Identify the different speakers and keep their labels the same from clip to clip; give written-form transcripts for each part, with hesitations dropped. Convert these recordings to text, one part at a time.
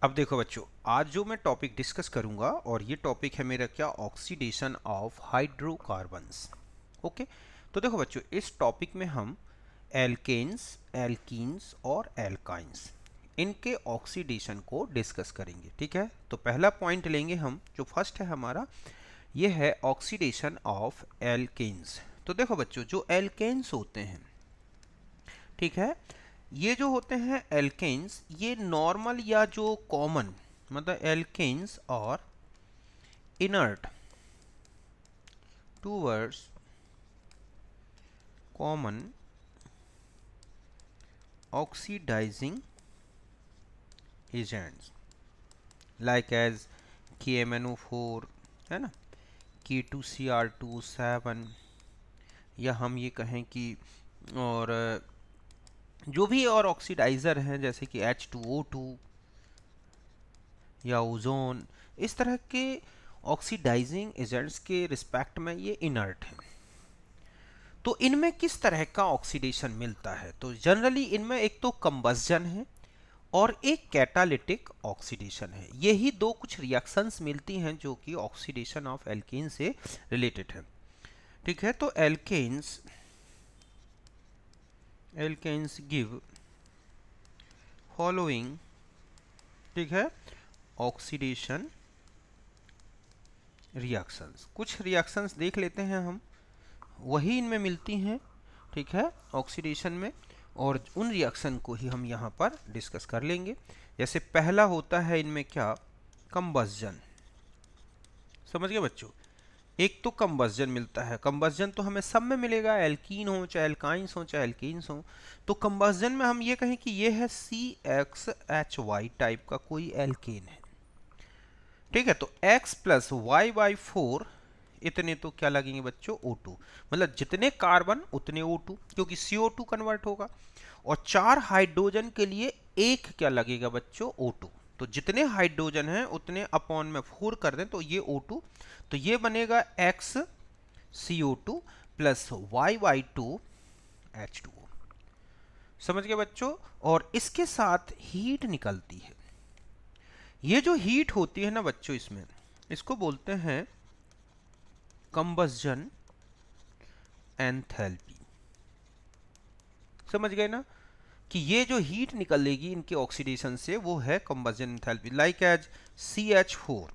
Speaker 1: अब देखो बच्चों, आज जो मैं टॉपिक डिस्कस करूंगा और ये टॉपिक है मेरा क्या, ऑक्सीडेशन ऑफ हाइड्रोकार्बन्स। ओके। तो देखो बच्चों, इस टॉपिक में हम एल्केन्स, एल्कीन्स और एल्काइंस, इनके ऑक्सीडेशन को डिस्कस करेंगे। ठीक है, तो पहला पॉइंट लेंगे हम, जो फर्स्ट है हमारा, ये है ऑक्सीडेशन ऑफ एल्केन्स। तो देखो बच्चों, जो एल्केन्स होते हैं, ठीक है, ये जो होते हैं एल्केन्स, ये नॉर्मल या जो कॉमन, मतलब एल्केन्स और inert towards common oxidising agents like as KMnO4, है ना, K2Cr2 7, या हम ये कहें कि और जो भी और ऑक्सीडाइज़र हैं जैसे कि H2O2 या ओजोन, इस तरह के ऑक्सीडाइजिंग एजेंट्स के रिस्पेक्ट में ये इनर्ट हैं। तो इनमें किस तरह का ऑक्सीडेशन मिलता है? तो जनरली इनमें एक तो कंबस्जन है और एक कैटालिटिक ऑक्सीडेशन है। यही दो कुछ रिएक्शंस मिलती हैं जो कि ऑक्सीडेशन ऑफ एल्केन से रिलेटेड है। ठीक है, तो एल्केन्स एल्केन्स गिव फॉलोइंग, ठीक है, ऑक्सीडेशन रिएक्शंस। कुछ रिएक्शंस देख लेते हैं हम, वही इनमें मिलती हैं, ठीक है, ऑक्सीडेशन में, और उन रिएक्शन को ही हम यहाँ पर डिस्कस कर लेंगे। जैसे पहला होता है इनमें क्या, कंबस्जन। समझ गए बच्चों, एक तो कंबस्जन मिलता है। कंबस्जन तो हमें सब में मिलेगा, एल्कीन हो चाहे एल्काइंस हो चाहे एल्कीन्स हो। तो कंबस्जन में हम ये कहें कि ये है CXHY टाइप का कोई एल्केन है। ठीक है, तो X प्लस Y/4 इतने तो क्या लगेंगे बच्चों, O2, मतलब जितने कार्बन उतने O2, क्योंकि CO2 कन्वर्ट होगा, और 4 हाइड्रोजन के लिए एक क्या लगेगा बच्चों, O2। तो जितने हाइड्रोजन हैं उतने अपॉन में 4 कर दें तो ये O2, तो ये बनेगा X CO2 plus Y/2 H2O। समझ गए बच्चों, और इसके साथ हीट निकलती है। ये जो हीट होती है ना बच्चों, इसमें इसको बोलते हैं कंबस्जन एंथैल्पी। समझ गए ना, कि ये जो हीट निकलेगी इनके ऑक्सीडेशन से वो है combustion enthalpy, like as CH4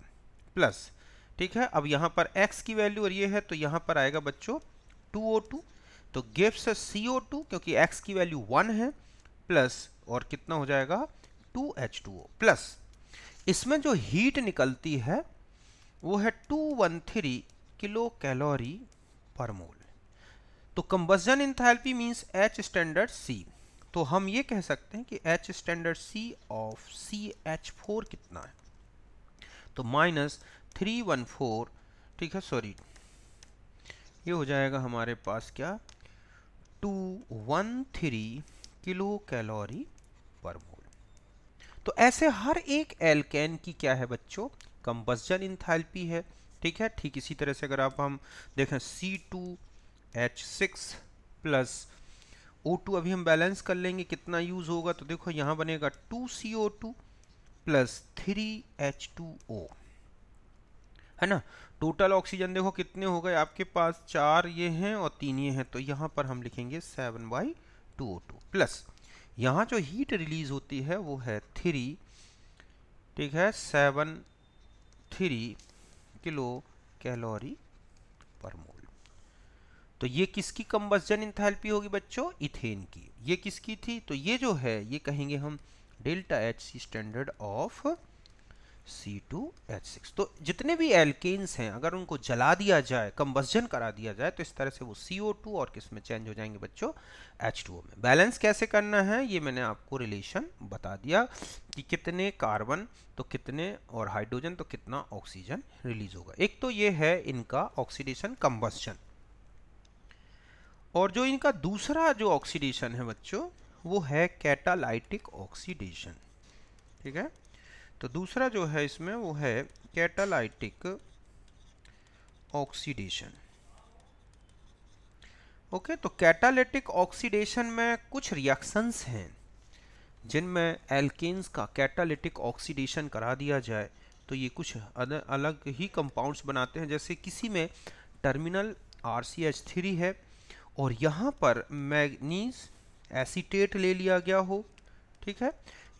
Speaker 1: plus. ठीक है, अब यहाँ पर X की वैल्यू और ये है, तो यहाँ पर आएगा बच्चों 2O2, तो गिव्स CO2 क्योंकि X की वैल्यू 1 है, प्लस और कितना हो जाएगा 2H2O प्लस। इसमें जो हीट निकलती है वो है 213 किलो कैलोरी पर मोल। तो combustion enthalpy means H standard C। तो हम ये कह सकते हैं कि H standard C of CH4 कितना है, तो -314, ठीक है, सॉरी, ये हो जाएगा हमारे पास क्या, 213 किलो कैलोरी पर मोल। तो ऐसे हर एक एल्केन की क्या है बच्चों, कंबस्जन एंथैल्पी है। ठीक है, ठीक इसी तरह से अगर आप हम देखें C2H6 प्लस O2, अभी हम बैलेंस कर लेंगे कितना यूज होगा, तो देखो यहाँ बनेगा 2CO2 प्लस 3H2O, है ना। टोटल ऑक्सीजन देखो कितने हो गए आपके पास, 4 ये हैं और 3 ये हैं, तो यहाँ पर हम लिखेंगे 7/2O2 प्लस यहाँ जो हीट रिलीज होती है वो है 3, ठीक है, 73 किलो कैलोरी पर मोल। तो ये किसकी कंबस्जन एंथैल्पी होगी बच्चों, इथेन की। ये किसकी थी, तो ये जो है ये कहेंगे हम delta HC standard of C2H6। तो जितने भी एल्केन्स हैं अगर उनको जला दिया जाए, कंबस्जन करा दिया जाए, तो इस तरह से वो CO2 और किस में चेंज हो जाएंगे बच्चों, H2O में। बैलेंस कैसे करना है ये मैंने आपको रिलेशन बता दिया कि कितने कार्बन तो कितने और हाइड्रोजन तो कितना ऑक्सीजन रिलीज होगा। एक तो ये है इनका ऑक्सीडेशन कंबस्जन, और जो इनका दूसरा जो ऑक्सीडेशन है बच्चों वो है कैटालाइटिक ऑक्सीडेशन। ठीक है, तो दूसरा जो है इसमें वो है कैटालाइटिक ऑक्सीडेशन। ओके, तो कैटालिटिक ऑक्सीडेशन में कुछ रिएक्शंस हैं जिनमें एल्केन्स का कैटालिटिक ऑक्सीडेशन करा दिया जाए तो ये कुछ अलग ही कंपाउंड्स बनाते हैं। जैसे किसी में टर्मिनल RCH3 है और यहाँ पर मैग्नीज एसीटेट ले लिया गया हो, ठीक है,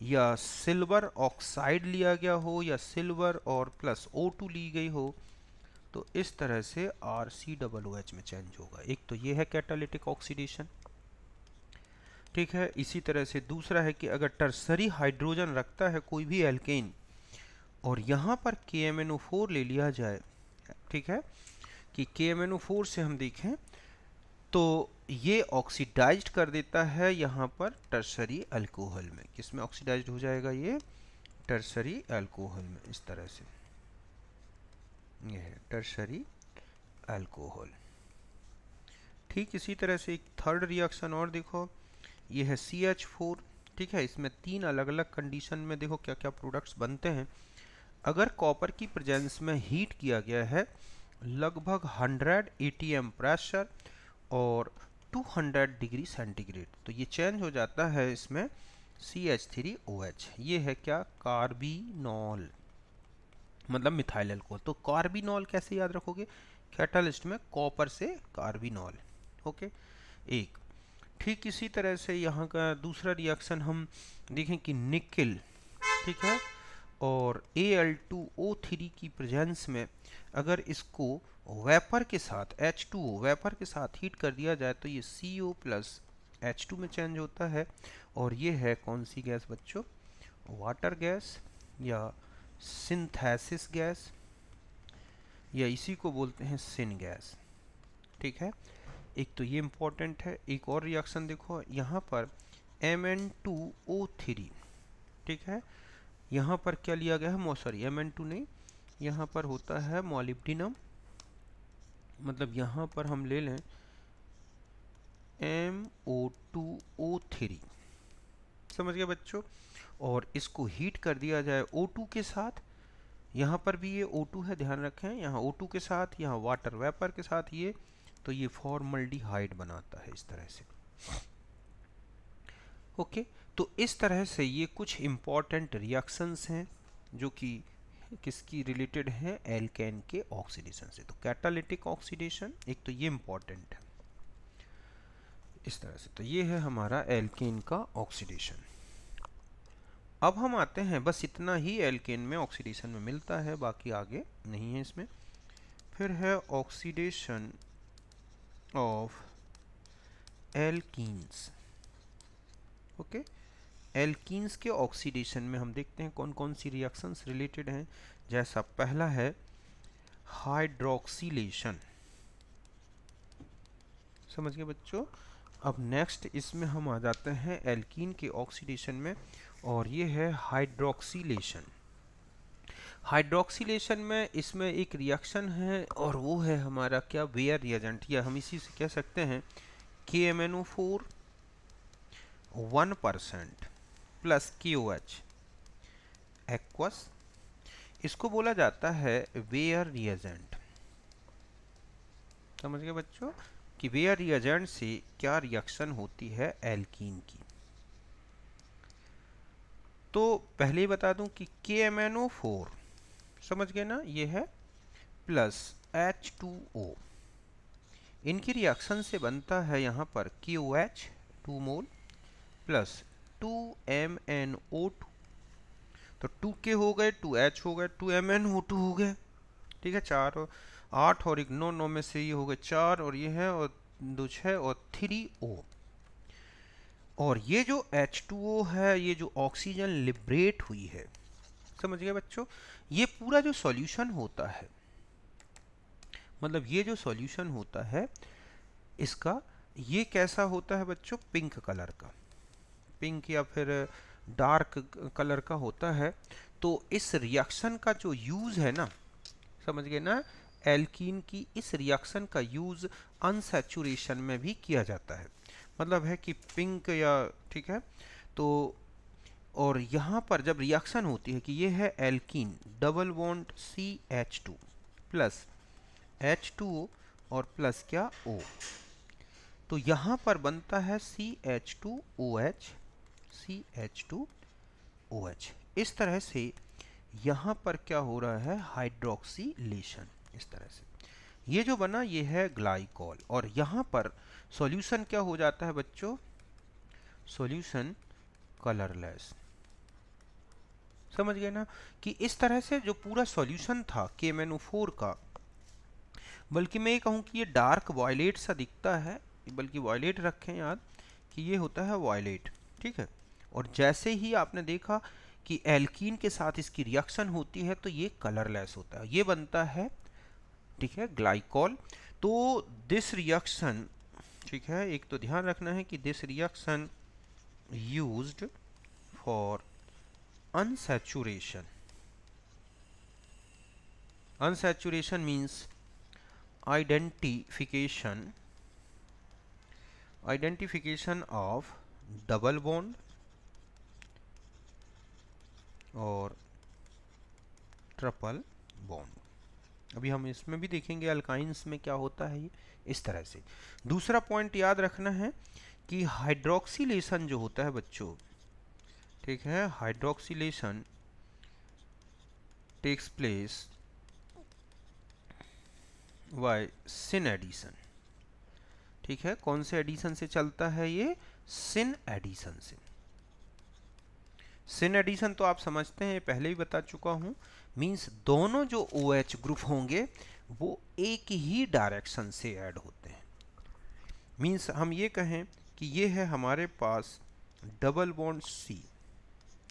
Speaker 1: या सिल्वर ऑक्साइड लिया गया हो, या सिल्वर और प्लस O2 ली गई हो, तो इस तरह से RCOOH में चेंज होगा। एक तो ये है कैटालिटिक ऑक्सीडेशन, ठीक है। इसी तरह से दूसरा है कि अगर टर्सरी हाइड्रोजन रखता है कोई भी एल्केन और यहाँ पर KMnO4 ले लिया जाए, ठीक है, कि KMnO4 से हम देखें तो ये ऑक्सीडाइज्ड कर देता है यहाँ पर टर्सरी अल्कोहल में। किस में ऑक्सीडाइज्ड हो जाएगा? ये टर्सरी अल्कोहल में। इस तरह से ये है टर्सरी अल्कोहल। ठीक इसी तरह से एक थर्ड रिएक्शन और देखो, ये है CH4, ठीक है। इसमें 3 अलग अलग कंडीशन में देखो क्या क्या प्रोडक्ट्स बनते हैं। अगर कॉपर की प्रेजेंस में हीट किया गया है लगभग 100 ATM प्रेशर और 200 डिग्री सेंटीग्रेड, तो ये चेंज हो जाता है इसमें CH3OH। ये है क्या? कार्बिनॉल, मतलब मिथाइल अल्कोहल। तो कार्बिनॉल कैसे याद रखोगे? कैटालिस्ट में कॉपर से कार्बिनॉल, ओके। एक ठीक इसी तरह से यहाँ का दूसरा रिएक्शन हम देखें कि निकिल, ठीक है, और Al2O3 की प्रेजेंस में अगर इसको वेपर के साथ H2O वेपर के साथ हीट कर दिया जाए तो ये CO प्लस H2 में चेंज होता है। और ये है कौन सी गैस बच्चों? वाटर गैस या सिंथेसिस गैस, या इसी को बोलते हैं सिन गैस, ठीक है। एक तो ये इम्पोर्टेंट है। एक और रिएक्शन देखो यहाँ पर Mn2O3, ठीक है, यहाँ पर क्या लिया गया है? सॉरी Mn2 नहीं, यहाँ पर होता है मोलिब्डेनम, मतलब यहाँ पर हम ले लें MO2O3, समझ गए बच्चों। और इसको हीट कर दिया जाए O2 के साथ, यहाँ पर भी ये O2 है, ध्यान रखें, यहाँ O2 के साथ, यहाँ वाटर वेपर के साथ ये, तो ये फॉर्मल्डिहाइड बनाता है इस तरह से, ओके। तो इस तरह से ये कुछ इम्पॉर्टेंट रिएक्शंस हैं जो कि किसकी रिलेटेड है? एल्केन के ऑक्सीडेशन से। तो कैटालिटिक ऑक्सीडेशन एक तो ये इम्पॉर्टेंट है इस तरह से। तो ये है हमारा एल्केन का ऑक्सीडेशन। अब हम आते हैं, बस इतना ही एल्केन में ऑक्सीडेशन में मिलता है, बाकी आगे नहीं है इसमें। फिर है oxidation of alkenes, okay. Alkenes के ऑक्सीडेशन में हम देखते हैं कौन कौन सी रिएक्शंस रिलेटेड हैं। जैसा पहला है हाइड्रोक्सिलेशन, समझ गए बच्चों। अब नेक्स्ट इसमें हम आ जाते हैं एल्कीन के ऑक्सीडेशन में, और ये है हाइड्रोक्सिलेशन। हाइड्रोक्सिलेशन में इसमें एक रिएक्शन है और वो है हमारा क्या? वेयर रिएजेंट, या हम इसी से कह सकते हैं KMnO4 1% प्लस KOH एक्वस, इसको बोला जाता है वेयर रिएजेंट। समझ गए बच्चों कि वेयर रिएजेंट से क्या रिएक्शन होती है एल्कीन की। तो पहले ही बता दूं कि KMnO4, समझ गए ना, ये है प्लस H2O, इनकी रिएक्शन से बनता है यहाँ पर KOH 2 मोल प्लस 2MnO2, तो 2K हो गए, 2H हो गए, 2MnO2 हो गए, ठीक है। 4 8 और 1 9 9 में से ये हो गए 4, और ये है और 2 6 और 3O। और ये जो H2O है, ये जो ऑक्सीजन लिबरेट हुई है, समझ गए बच्चों, ये पूरा जो सॉल्यूशन होता है, मतलब ये जो सॉल्यूशन होता है इसका, ये कैसा होता है बच्चों? पिंक कलर का, पिंक या फिर डार्क कलर का होता है। तो इस रिएक्शन का जो यूज़ है ना, समझ गए ना, एल्कीन की इस रिएक्शन का यूज़ अनसैचुरेशन में भी किया जाता है, मतलब है कि पिंक या, ठीक है। तो और यहाँ पर जब रिएक्शन होती है कि ये है alkene double bond CH2 plus H2O और प्लस क्या O, तो यहाँ पर बनता है CH2OH CH2OH। इस तरह से यहाँ पर क्या हो रहा है, हाइड्रोक्सिलेशन। इस तरह से ये जो बना ये है ग्लाइकॉल, और यहाँ पर सॉल्यूशन क्या हो जाता है बच्चों, सॉल्यूशन कलरलेस। समझ गए ना कि इस तरह से जो पूरा सॉल्यूशन था KMnO4 का, बल्कि मैं ये कहूँ कि ये डार्क वॉयलेट सा दिखता है, बल्कि वॉयलेट रखें याद कि ये होता है वॉयलेट, ठीक है। और जैसे ही आपने देखा कि एल्कीन के साथ इसकी रिएक्शन होती है तो ये कलरलेस होता है, ये बनता है, ठीक है, ग्लाइकॉल। तो दिस रिएक्शन, ठीक है, एक तो ध्यान रखना है कि this reaction used for unsaturation means identification of double bond और ट्रिपल बॉन्ड। अभी हम इसमें भी देखेंगे अल्काइंस में क्या होता है ये, इस तरह से। दूसरा पॉइंट याद रखना है कि हाइड्रोक्सिलेशन जो होता है बच्चों, ठीक है, hydroxylation takes place by syn addition, ठीक है। कौन से एडिशन से चलता है ये, सिन एडिशन से। सिन एडिशन तो आप समझते हैं, पहले ही बता चुका हूं, मींस दोनों जो OH ग्रुप होंगे वो एक ही डायरेक्शन से ऐड होते हैं। मींस हम ये कहें कि ये है हमारे पास डबल बॉन्ड C,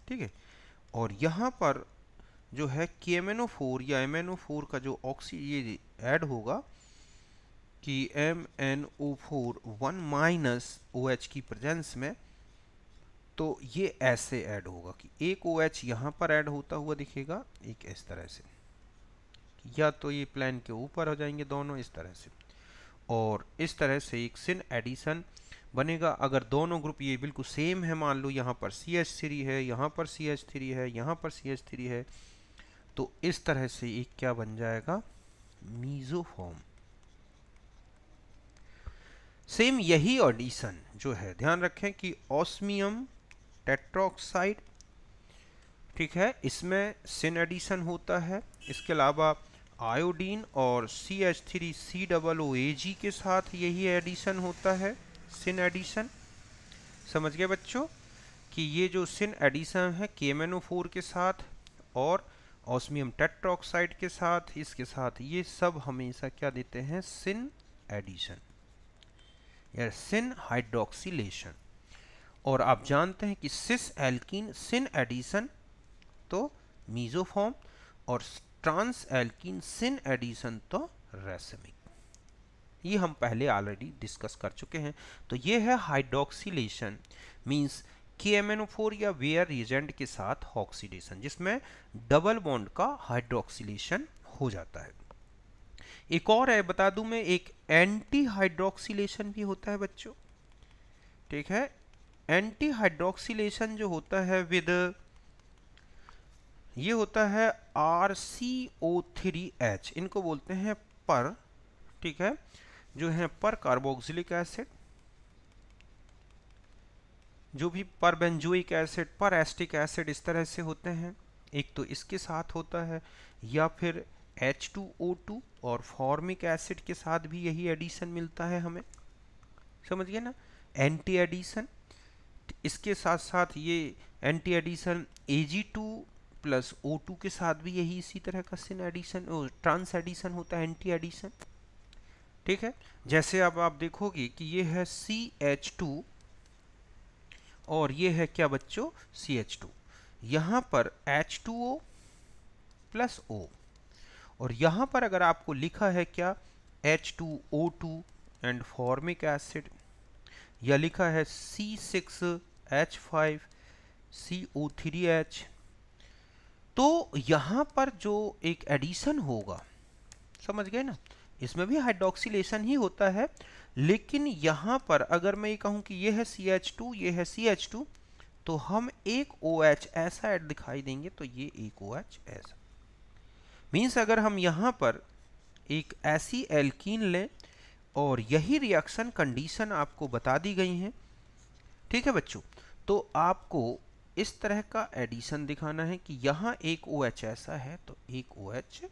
Speaker 1: ठीक है, और यहाँ पर जो है KMnO4 या MnO4 का जो ऑक्सी ये ऐड होगा कि MnO4 1 OH की प्रेजेंस में, तो ये ऐसे ऐड होगा कि एक OH यहाँ पर ऐड होता हुआ दिखेगा, एक इस तरह से, या तो ये प्लेन के ऊपर हो जाएंगे दोनों इस तरह से, और इस तरह से एक सिन एडिशन बनेगा। अगर दोनों ग्रुप ये बिल्कुल सेम है, मान लो यहाँ पर CH3 है, यहाँ पर CH3 है, यहाँ पर CH3 है, तो इस तरह से एक क्या बन जाएगा, मीसोफॉर्म। सेम यही एडिशन जो है, ध्यान रखें कि ऑस्मियम टेट्रोक्साइड, ठीक है, इसमें सिन एडिशन होता है। इसके अलावा आयोडीन और CH3COOAg के साथ यही एडिशन होता है, सिन एडिशन। समझ गए बच्चों कि ये जो सिन एडिशन है KMnO4 के साथ और ऑस्मियम टेट्रोक्साइड के साथ, इसके साथ ये सब हमेशा क्या देते हैं, सिन एडिशन या सिन हाइड्रोक्सिलेशन। और आप जानते हैं कि सिस एल्कीन सिन एडिशन तो मीसोफॉर्म, और ट्रांस एल्कीन सिन एडिशन तो रेसिमिक। ये हम पहले ऑलरेडी डिस्कस कर चुके हैं। तो ये है हाइड्रोक्सिलेशन, मींस KMnO4 या वेयर रिएजेंट के साथ ऑक्सीडेशन, जिसमें डबल बॉन्ड का हाइड्रोक्सिलेशन हो जाता है। एक और है, बता दूं मैं, एक एंटी हाइड्रोक्सिलेशन भी होता है बच्चों, ठीक है। एंटी हाइड्रोक्सिलेशन जो होता है विद, ये होता है RCO3H, इनको बोलते हैं पर, ठीक है, जो है पर कार्बोक्सिलिक एसिड, जो भी पर बेंजोइक एसिड, पर एस्टिक एसिड, इस तरह से होते हैं। एक तो इसके साथ होता है, या फिर H2O2 और फॉर्मिक एसिड के साथ भी यही एडिशन मिलता है हमें। समझ गए ना, एंटी एडिशन। इसके साथ साथ ये anti addition Ag2 plus O2 के साथ भी यही इसी तरह का सिन एडिशन, ट्रांस एडिशन होता है, एंटी एडिशन, ठीक है। जैसे अब आप देखोगे कि ये है CH2 और ये है क्या बच्चों, CH2, यहाँ पर H2O प्लस O, और यहाँ पर अगर आपको लिखा है क्या, H2O2 एंड फॉर्मिक एसिड, या लिखा है C6H5CO3H, तो यहाँ पर जो एक एडिशन होगा, समझ गए ना, इसमें भी हाइड्रोक्सिलेशन ही होता है, लेकिन यहाँ पर अगर मैं ये कहूँ कि ये है CH2, ये है CH2, तो हम एक OH ऐसा ऐड दिखाई देंगे, तो ये एक OH ऐसा। मीन्स अगर हम यहाँ पर एक ऐसी एल्कीन लें और यही रिएक्शन कंडीशन आपको बता दी गई है, ठीक है बच्चों, तो आपको इस तरह का एडिशन दिखाना है कि यहाँ एक OH ऐसा है तो एक OH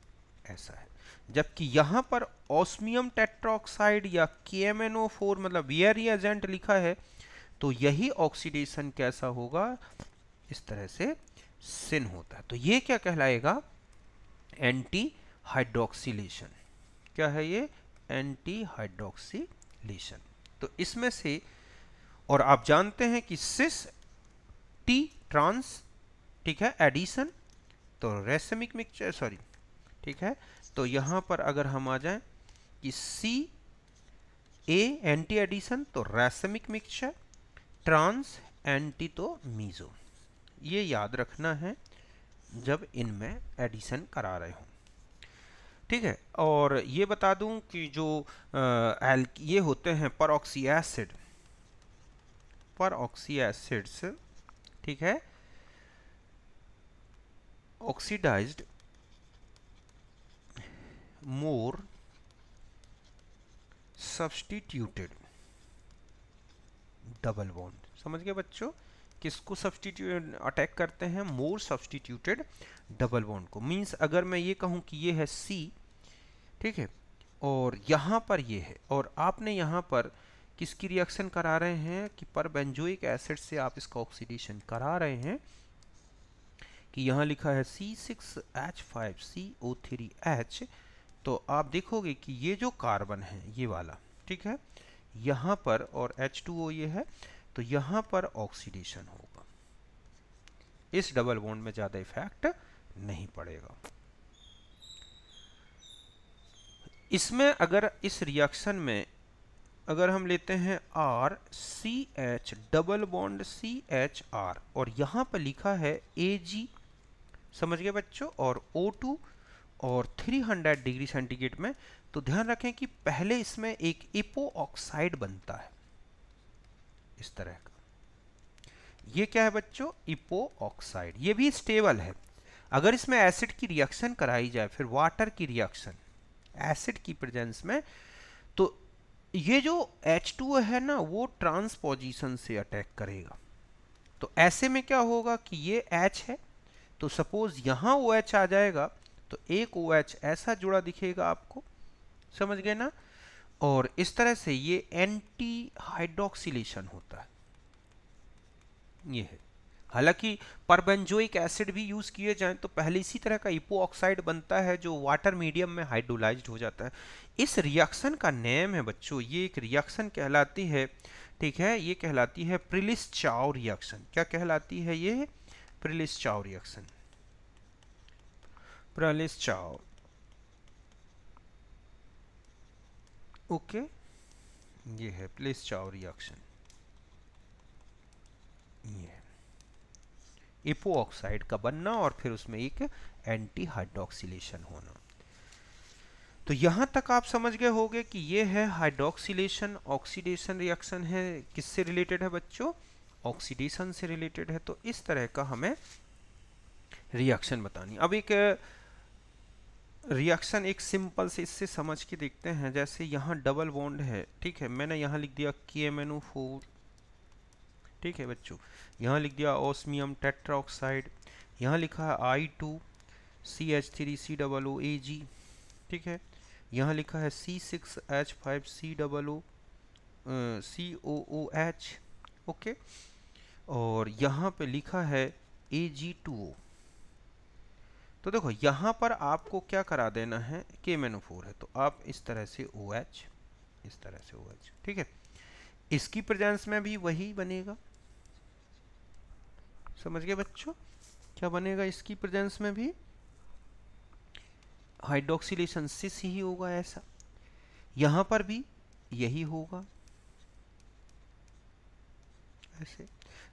Speaker 1: ऐसा है, जबकि यहाँ पर ऑस्मियम टेट्राऑक्साइड या KMnO4 मतलब वियर रिएजेंट लिखा है, तो यही ऑक्सीडेशन कैसा होगा, इस तरह से सिन होता है। तो ये क्या कहलाएगा, एंटी हाइड्रोक्सिलेशन। क्या है ये, एंटी हाइड्रोक्सिलेशन। तो इसमें से, और आप जानते हैं कि सिस टी ट्रांस, ठीक है, एडिशन, तो रेसमिक मिक्सचर, सॉरी, ठीक है, तो यहां पर अगर हम आ जाएं कि सी ए एंटी एडिशन तो रेसमिक मिक्सचर, ट्रांस एंटी तो मीजो। ये याद रखना है जब इनमें एडिशन करा रहे हो, ठीक है। और ये बता दूं कि जो ये होते हैं परऑक्सी एसिड, परऑक्सी एसिड्स, ठीक है, oxidised more substituted double bond. समझ गए बच्चों, किसको सब्स्टिट्यूट अटैक करते हैं, मोर सब्स्टिट्यूटेड डबल बॉन्ड को। मींस अगर मैं ये कहूं कि ये है सी, ठीक है, और यहाँ पर ये है, और आपने यहाँ पर किसकी रिएक्शन करा रहे हैं कि पर बेंजोइक एसिड से आप इसका ऑक्सीडेशन करा रहे हैं, कि यहाँ लिखा है C6H5CO3H, तो आप देखोगे कि ये जो कार्बन है ये वाला, ठीक है, यहाँ पर, और H2O ये है, तो यहाँ पर ऑक्सीडेशन होगा। इस डबल बॉन्ड में ज़्यादा इफेक्ट नहीं पड़ेगा। इसमें अगर इस रिएक्शन में अगर हम लेते हैं RCH डबल बॉन्ड CHR, और यहाँ पर लिखा है Ag, समझ गए बच्चों, और O2 और 300 डिग्री सेंटीग्रेड में, तो ध्यान रखें कि पहले इसमें एक इपो ऑक्साइड बनता है इस तरह का। ये क्या है बच्चों, इपो ऑक्साइड। ये भी स्टेबल है। अगर इसमें एसिड की रिएक्शन कराई जाए, फिर वाटर की रिएक्शन एसिड की प्रेजेंस में, तो ये जो H2O है ना, वो ट्रांसपोजिशन से अटैक करेगा। तो ऐसे में क्या होगा कि ये H है, तो सपोज यहां OH आ जाएगा, तो एक OH ऐसा जुड़ा दिखेगा आपको, समझ गए ना। और इस तरह से ये एंटी हाइड्रोक्सिलेशन होता है, ये है। हालांकि परबेंजोइक एसिड भी यूज किए जाएं तो पहले इसी तरह का इपो ऑक्साइड बनता है जो वाटर मीडियम में हाइड्रोलाइज्ड हो जाता है। इस रिएक्शन का नेम है बच्चों, ये एक रिएक्शन कहलाती है, ठीक है, ये कहलाती है प्रिलिस-चाउ रिएक्शन। क्या कहलाती है ये, प्रिलिस-चाउ रिएक्शन, प्रिलिस-चाउ, ओके, ये है प्रिलिस-चाउ रिएक्शन, ये है इपो ऑक्साइड का बनना और फिर उसमें एक एंटी हाइड्रोक्सिलेशन होना। तो यहां तक आप समझ गए होंगे कि ये है हाइड्रोक्सिलेशन ऑक्सीडेशन रिएक्शन है। किससे रिलेटेड है बच्चों, ऑक्सीडेशन से रिलेटेड है। तो इस तरह का हमें रिएक्शन बतानी। अब एक रिएक्शन एक सिंपल से इससे समझ के देखते हैं। जैसे यहाँ डबल बॉन्ड है, ठीक है, मैंने यहाँ लिख दिया KMnO4, ठीक है बच्चों, यहाँ लिख दिया ऑस्मियम टेट्राऑक्साइड, यहाँ लिखा है I2CH3COOAg, ठीक है, यहाँ लिखा है C6H5COOH, ओके, और यहाँ पे लिखा है Ag2O। तो देखो यहाँ पर आपको क्या करा देना है, KMnO4 है तो आप इस तरह से OH, इस तरह से OH, ठीक है, इसकी प्रेजेंस में भी वही बनेगा। समझ गए बच्चों, क्या बनेगा इसकी प्रेजेंस में भी, हाइड्रोक्सिलेशन सिस ही होगा ऐसा। यहां पर भी यही होगा ऐसे।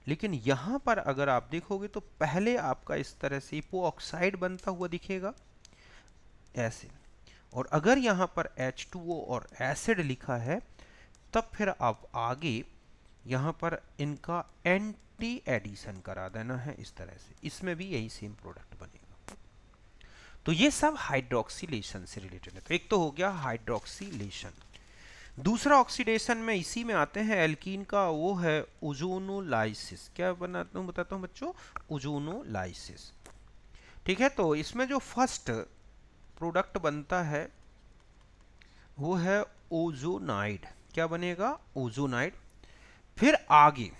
Speaker 1: लेकिन यहां पर अगर आप देखोगे तो पहले आपका इस तरह से इपो ऑक्साइड बनता हुआ दिखेगा ऐसे, और अगर यहां पर H2O और एसिड लिखा है तब फिर आप आगे यहां पर इनका एंटी एडिशन करा देना है इस तरह से। इसमें भी यही सेम प्रोडक्ट बनेगा। तो ये सब हाइड्रोक्सिलेशन से रिलेटेड है। तो एक तो हो गया हाइड्रोक्सिलेशन। दूसरा ऑक्सीडेशन में इसी में आते हैं एल्कीन का, वो है ओजोनोलाइसिस। क्या बनाता हूँ, बताता हूँ बच्चों, ओजोनोलाइसिस। ठीक है, तो इसमें जो फर्स्ट प्रोडक्ट बनता है वो है ओजोनाइड। क्या बनेगा, ओजोनाइड। फिर आगे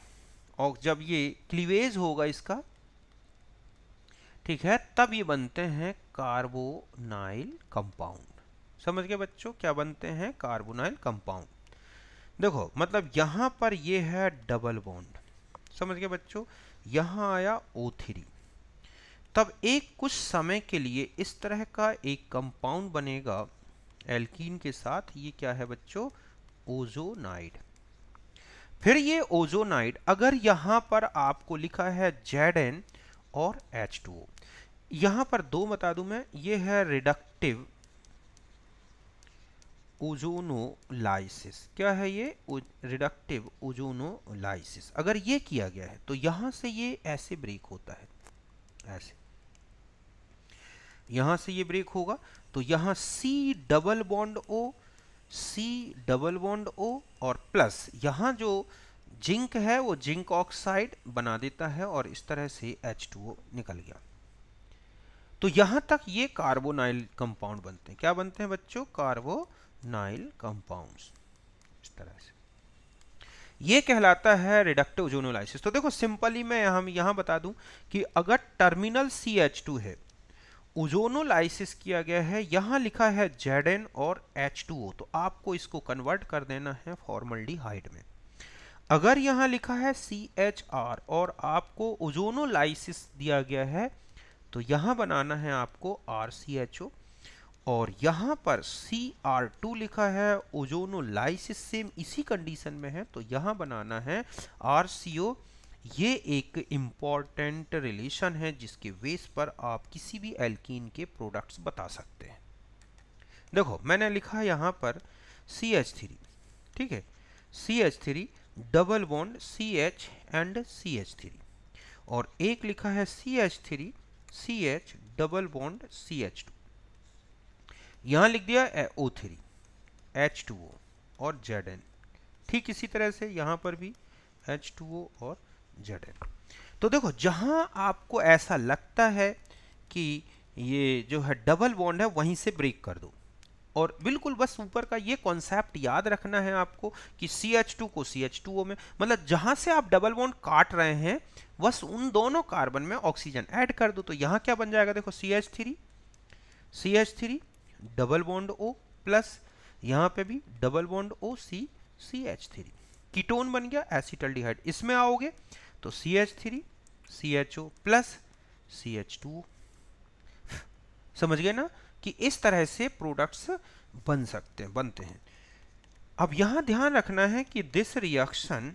Speaker 1: और जब ये क्लीवेज होगा इसका, ठीक है, तब ये बनते हैं कार्बोनाइल कंपाउंड। समझ गए बच्चों, क्या बनते हैं, कार्बोनाइल कंपाउंड। देखो मतलब यहां पर ये है डबल बॉन्ड, समझ गए बच्चों, यहां आया O3, तब एक कुछ समय के लिए इस तरह का एक कंपाउंड बनेगा एल्कीन के साथ। ये क्या है बच्चों, ओजोनाइड। फिर ये ओजोनाइड अगर यहां पर आपको लिखा है Zn और H2O, यहां पर दो बता दूं मैं, ये है रिडक्टिव ओजोनोलाइसिस। क्या है ये, रिडक्टिव ओजोनोलाइसिस। अगर ये किया गया है तो यहां से ये ऐसे ब्रेक होता है, ऐसे यहां से ये ब्रेक होगा, तो यहां C double bond O, C double bond O और प्लस यहां जो जिंक है वो जिंक ऑक्साइड बना देता है और इस तरह से H2O निकल गया। तो यहां तक ये कार्बोनाइल कंपाउंड बनते हैं। क्या बनते हैं बच्चों, कार्बोनाइल कंपाउंड्स, इस तरह से। ये कहलाता है रिडक्टिव ओजोनोलाइसिस। तो देखो सिंपली मैं हम यहां बता दूं कि अगर टर्मिनल CH2 है, ओजोनोलाइसिस किया गया है, यहां लिखा है Zn और H2O, तो आपको इसको कन्वर्ट कर देना है फॉर्मल्डिहाइड में। अगर यहां लिखा है CHR और आपको ओजोनोलाइसिस दिया गया है, तो यहां बनाना है आपको RCHO, और यहां पर Cr2 लिखा है, ओजोनोलाइसिस सेम इसी कंडीशन में है, तो यहां बनाना है RCO। ये एक इंपॉर्टेंट रिलेशन है जिसके बेस पर आप किसी भी एल्कीन के प्रोडक्ट्स बता सकते हैं। देखो मैंने लिखा यहां पर CH3, ठीक है, CH3 double bond CH and CH3, और एक लिखा है CH3 CH double bond CH2, यहां लिख दिया O3 H2O और Zn। ठीक इसी तरह से यहां पर भी H2O और Zn। तो देखो जहां आपको ऐसा लगता है कि ये जो है डबल बॉन्ड है, वहीं से ब्रेक कर दो। और बिल्कुल बस ऊपर का ये कॉन्सेप्ट याद रखना है आपको कि CH2 को CH2O में, मतलब जहां से आप डबल बॉन्ड काट रहे हैं बस उन दोनों कार्बन में ऑक्सीजन ऐड कर दो। तो यहां क्या बन जाएगा, देखो CH3 double bond O plus यहां पे भी double bond O C CH3, ketone बन गया एसिटल्डिहाइड। इसमें आओगे तो CH3 CHO प्लस CH2। समझ गए ना कि इस तरह से प्रोडक्ट्स बनते हैं। अब यहां ध्यान रखना है कि दिस रिएक्शन,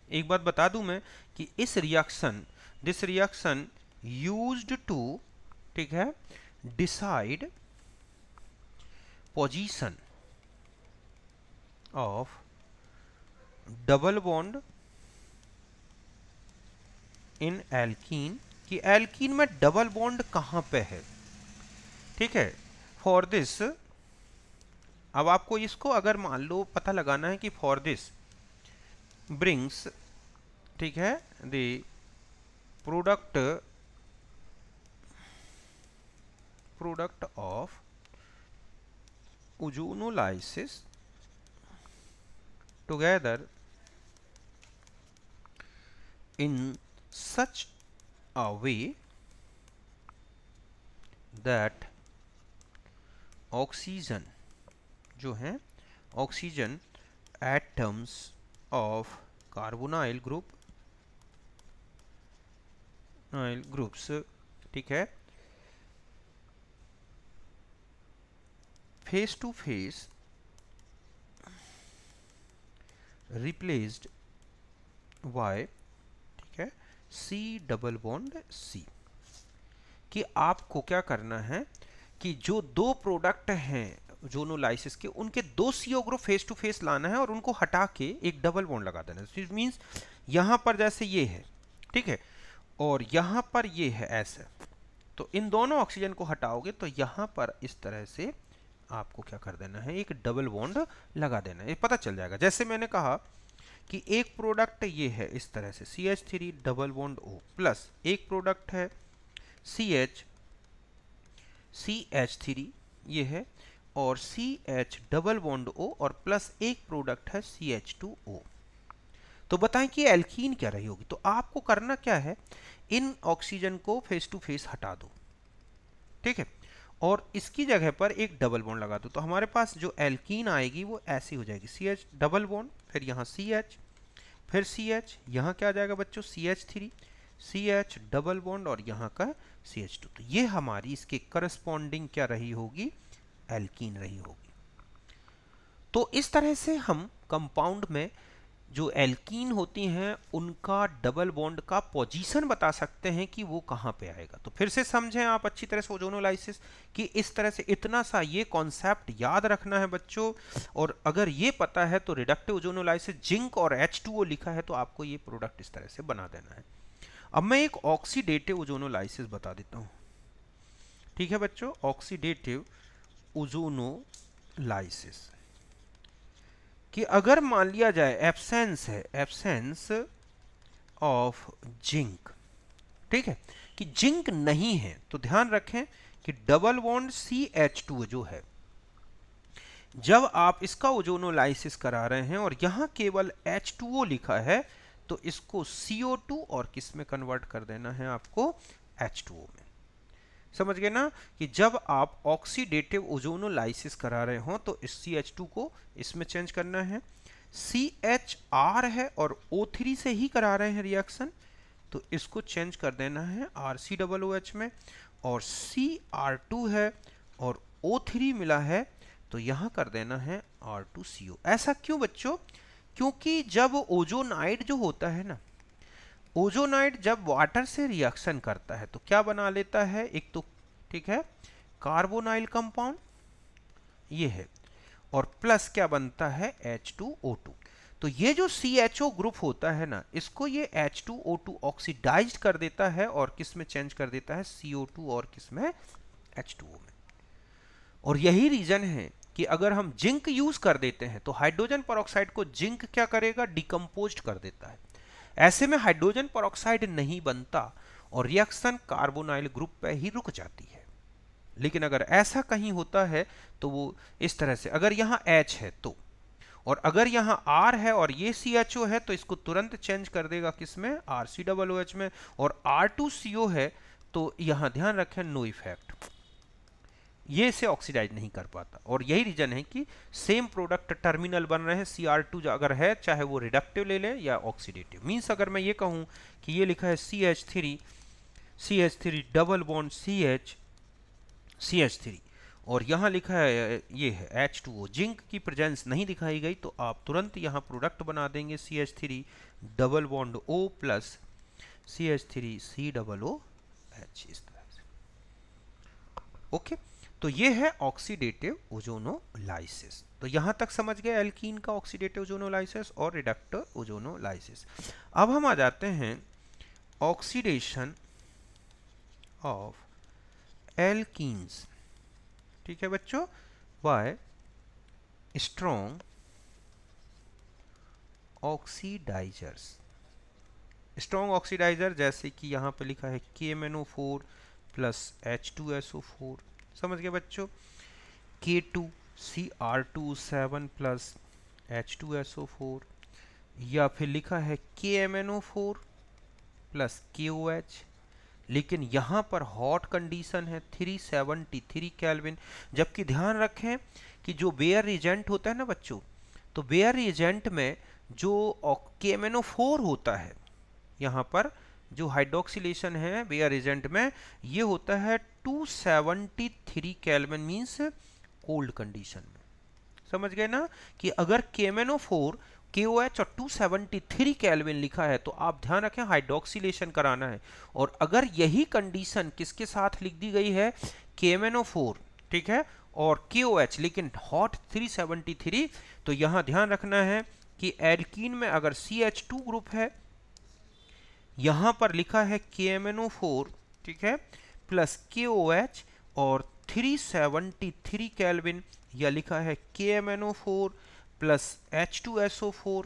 Speaker 1: एक बात बता दूं मैं कि दिस रिएक्शन यूज्ड टू, ठीक है, decide position of double bond in alkene, कि एल्कीन में डबल बॉन्ड कहां पे है। ठीक है, फॉर दिस, अब आपको इसको अगर मान लो पता लगाना है कि फॉर दिस ब्रिंग्स, ठीक है, the product of ozonolysis together in such a way that oxygen जो है, oxygen atoms of carbonyl groups, ठीक है, face to face replaced by, है, C डबल बॉन्ड C, कि आपको क्या करना है कि जो दो प्रोडक्ट हैं ओजोनोलाइसिस के, उनके दो CO group face to face लाना है और उनको हटा के एक डबल बॉन्ड लगा देना है। मींस यहां पर जैसे ये है, ठीक है, और यहां पर ये है ऐसे, तो इन दोनों ऑक्सीजन को हटाओगे तो यहां पर इस तरह से आपको क्या कर देना है, एक डबल बॉन्ड लगा देना है, ये पता चल जाएगा। जैसे मैंने कहा कि एक प्रोडक्ट ये है इस तरह से CH3 double bond O plus एक प्रोडक्ट है CH3 ये है, और CH डबल बॉन्ड O और प्लस एक प्रोडक्ट है CH2O। तो बताएं कि एल्कीन क्या रही होगी। तो आपको करना क्या है, इन ऑक्सीजन को फेस टू फेस हटा दो, ठीक है, और इसकी जगह पर एक डबल बॉन्ड लगा दो। तो हमारे पास जो एल्कीन आएगी वो ऐसी हो जाएगी, CH डबल बॉन्ड, फिर यहाँ CH, फिर CH, यहाँ क्या आ जाएगा बच्चों, CH3, CH डबल बॉन्ड और यहाँ का CH2। तो ये हमारी इसके करस्पॉन्डिंग क्या रही होगी, एल्कीन रही होगी। तो इस तरह से हम कंपाउंड में जो एल्कीन होती हैं उनका डबल बॉन्ड का पोजीशन बता सकते हैं कि वो कहाँ पे आएगा। तो फिर से समझें आप अच्छी तरह से ओजोनोलाइसिस कि इस तरह से इतना सा ये कॉन्सेप्ट याद रखना है बच्चों। और अगर ये पता है तो रिडक्टिव ओजोनोलाइसिस, जिंक और H2O लिखा है तो आपको ये प्रोडक्ट इस तरह से बना देना है। अब मैं एक ऑक्सीडेटिव ओजोनोलाइसिस बता देता हूँ, ठीक है बच्चों, ऑक्सीडेटिव ओजोनोलाइसिस कि अगर मान लिया जाए एब्सेंस है, एब्सेंस ऑफ जिंक, ठीक है, कि जिंक नहीं है, तो ध्यान रखें कि डबल बॉन्ड CH2 जो है, जब आप इसका ओजोनोलाइसिस करा रहे हैं और यहां केवल H2O लिखा है तो इसको CO2 और किस में कन्वर्ट कर देना है आपको, H2O में। समझ गए ना कि जब आप ऑक्सीडेटिव ओजोनोलाइसिस करा रहे हो तो इस CH2 को इसमें चेंज करना है, CHR है और O3 से ही करा रहे हैं रिएक्शन, तो इसको चेंज कर देना है RCOOH में, और Cr2 है और O3 मिला है तो यहां कर देना है R2CO। ऐसा क्यों बच्चों, क्योंकि जब ओजोनाइड जो होता है ना, ओजोनाइड जब वाटर से रिएक्शन करता है तो क्या बना लेता है, एक तो ठीक है कार्बोनाइल कंपाउंड ये है, और प्लस क्या बनता है H2O2। तो ये जो CHO ग्रुप होता है ना, इसको ये H2O2 ऑक्सीडाइज्ड कर देता है और किस में चेंज कर देता है, CO2 और किस में, H2O में। और यही रीजन है कि अगर हम जिंक यूज कर देते हैं तो हाइड्रोजन परऑक्साइड को जिंक क्या करेगा, डिकम्पोज्ड कर देता है। ऐसे में हाइड्रोजन परऑक्साइड नहीं बनता और रिएक्शन कार्बोनाइल ग्रुप पे ही रुक जाती है। लेकिन अगर ऐसा कहीं होता है तो वो इस तरह से, अगर यहाँ H है तो, और अगर यहाँ R है और ये CHO है तो इसको तुरंत चेंज कर देगा किसमें, RCOOH में, और R2CO है तो यहाँ ध्यान रखें नो इफेक्ट, ये इसे ऑक्सीडाइज नहीं कर पाता। और यही रीजन है कि सेम प्रोडक्ट टर्मिनल बन रहे हैं, Cr2 अगर है चाहे वो रिडक्टिव ले लें या ऑक्सीडेटिव। मीन्स अगर मैं ये कहूं कि ये लिखा है CH3 डबल बॉन्ड CH3 और यहाँ लिखा है ये है H2O, जिंक की प्रेजेंस नहीं दिखाई गई तो आप तुरंत यहाँ प्रोडक्ट बना देंगे CH3 double bond O plus CH3COOH इस तरह से। ओके, तो ये है ऑक्सीडेटिव ओजोनोलाइसिस। तो यहां तक समझ गए एल्कीन का ऑक्सीडेटिव ओजोनोलाइसिस और रिडक्टिव ओजोनोलाइसिस। अब हम आ जाते हैं ऑक्सीडेशन ऑफ एल्कीन्स, ठीक है बच्चों, बाय स्ट्रॉन्ग ऑक्सीडाइजर्स। स्ट्रॉन्ग ऑक्सीडाइजर जैसे कि यहां पे लिखा है KMnO4 प्लस H2SO4, समझ गए बच्चों, K2Cr27 प्लस H2SO4, या फिर लिखा है KMnO4 प्लस KOH, लेकिन यहाँ पर हॉट कंडीशन है 373 केल्विन। जबकि ध्यान रखें कि जो बेयर रिएजेंट होता है ना बच्चों, तो बेयर रिएजेंट में जो KMnO4 होता है, यहाँ पर जो हाइड्रोक्सिलेशन है बेयर एजेंट में, ये होता है 273 केल्विन, मींस कोल्ड कंडीशन में। समझ गए ना कि अगर KMnO4 KOH और 273 केल्विन लिखा है तो आप ध्यान रखें हाइड्रोक्सिलेशन कराना है। और अगर यही कंडीशन किसके साथ लिख दी गई है, KMnO4 ठीक है और KOH लेकिन हॉट 373, तो यहां ध्यान रखना है कि एल्कीन में अगर CH2 ग्रुप है, यहां पर लिखा है KMnO4 ठीक है प्लस KOH और 373 केल्विन, या लिखा है KMnO4 प्लस H2SO4,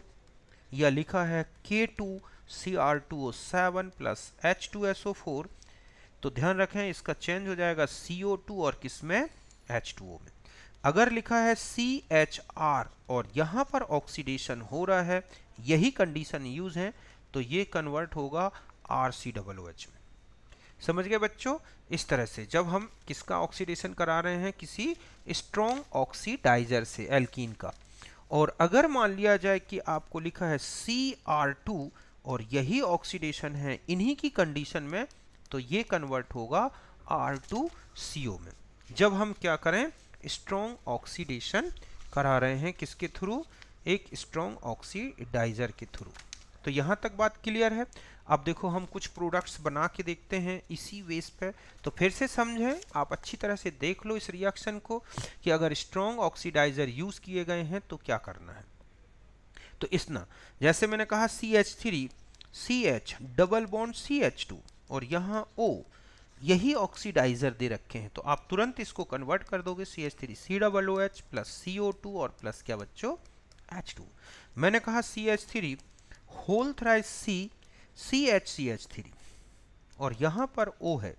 Speaker 1: या लिखा है K2Cr2O7 प्लस H2SO4, तो ध्यान रखें इसका चेंज हो जाएगा CO2 और किसमें, H2O में। अगर लिखा है CHR और यहाँ पर ऑक्सीडेशन हो रहा है, यही कंडीशन यूज है, तो ये कन्वर्ट होगा RCOOH में। समझ गए बच्चों? इस तरह से जब हम किसका ऑक्सीडेशन करा रहे हैं, किसी स्ट्रॉन्ग ऑक्सीडाइजर से, एल्कीन का, और अगर मान लिया जाए कि आपको लिखा है Cr2 और यही ऑक्सीडेशन है इन्हीं की कंडीशन में, तो ये कन्वर्ट होगा R2CO में। जब हम क्या करें, स्ट्रॉन्ग ऑक्सीडेशन करा रहे हैं किसके थ्रू, एक स्ट्रॉन्ग ऑक्सीडाइजर के थ्रू। तो यहाँ तक बात क्लियर है। अब देखो हम कुछ प्रोडक्ट्स बना के देखते हैं इसी बेस पे, तो फिर से समझें, आप अच्छी तरह से देख लो इस रिएक्शन को कि अगर स्ट्रॉन्ग ऑक्सीडाइजर यूज किए गए हैं तो क्या करना है। तो इसना जैसे मैंने कहा CH3 CH double bond CH2 और यहाँ O, यही ऑक्सीडाइजर दे रखे हैं, तो आप तुरंत इसको कन्वर्ट कर दोगे CH3 COOH प्लस CO2 और प्लस क्या बच्चों, H2। मैंने कहा CH3 होल थ्राइस CH3 और यहाँ पर O है,